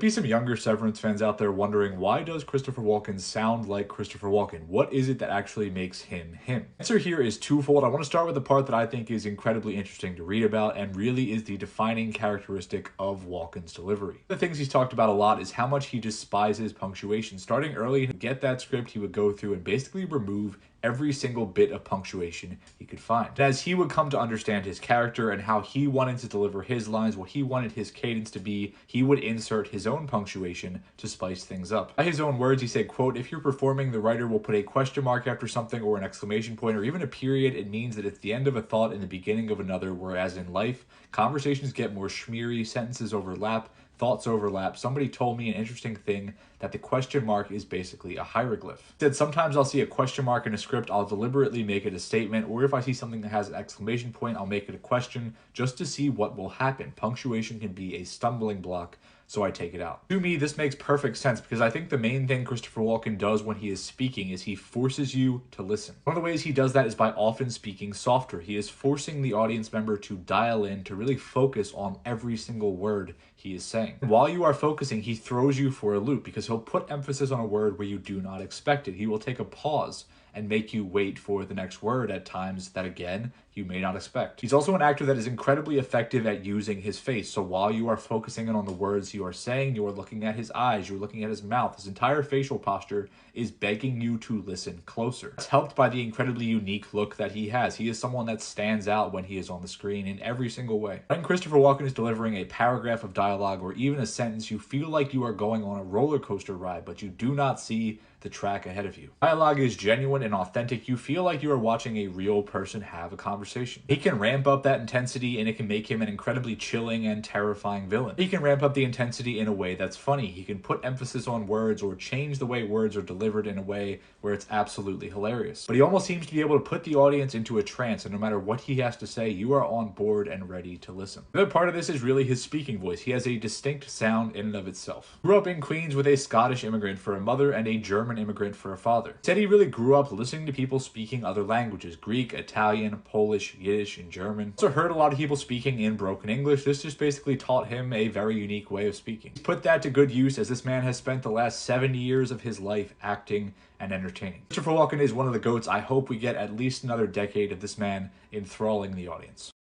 Be some younger Severance fans out there wondering, why does Christopher Walken sound like Christopher Walken? What is it that actually makes him him? The answer here is twofold. I want to start with the part that I think is incredibly interesting to read about and really is the defining characteristic of Walken's delivery. The things he's talked about a lot is how much he despises punctuation. Starting early to get that script, he would go through and basically remove every single bit of punctuation he could find. And as he would come to understand his character and how he wanted to deliver his lines, what he wanted his cadence to be, he would insert his own punctuation to spice things up. By his own words, he said, quote, "If you're performing, the writer will put a question mark after something or an exclamation point or even a period. It means that it's the end of a thought and the beginning of another, whereas in life, conversations get more schmeary, sentences overlap, thoughts overlap. Somebody told me an interesting thing that the question mark is basically a hieroglyph." He said, "Sometimes I'll see a question mark in a script, I'll deliberately make it a statement, or if I see something that has an exclamation point, I'll make it a question just to see what will happen. Punctuation can be a stumbling block, so I take it out." To me, this makes perfect sense because I think the main thing Christopher Walken does when he is speaking is he forces you to listen. One of the ways he does that is by often speaking softer. He is forcing the audience member to dial in, to really focus on every single word he is saying. While you are focusing, he throws you for a loop because he'll put emphasis on a word where you do not expect it. He will take a pause and make you wait for the next word at times that, again, you may not expect. He's also an actor that is incredibly effective at using his face. So while you are focusing in on the words you are saying, you are looking at his eyes, you're looking at his mouth. His entire facial posture is begging you to listen closer. It's helped by the incredibly unique look that he has. He is someone that stands out when he is on the screen in every single way. When Christopher Walken is delivering a paragraph of dialogue or even a sentence, you feel like you are going on a roller coaster ride, but you do not see the track ahead of you. Dialogue is genuine and authentic. You feel like you are watching a real person have a conversation. He can ramp up that intensity and it can make him an incredibly chilling and terrifying villain. He can ramp up the intensity in a way that's funny. He can put emphasis on words or change the way words are delivered in a way where it's absolutely hilarious. But he almost seems to be able to put the audience into a trance, and no matter what he has to say, you are on board and ready to listen. The other part of this is really his speaking voice. He has a distinct sound in and of itself. Grew up in Queens with a Scottish immigrant for a mother and a German immigrant for a father. Said he really grew up listening to people speaking other languages: Greek, Italian, Polish, Yiddish, and German. Also heard a lot of people speaking in broken English. This just basically taught him a very unique way of speaking. He's put that to good use as this man has spent the last 70 years of his life acting and entertaining. Christopher Walken is one of the GOATs. I hope we get at least another decade of this man enthralling the audience.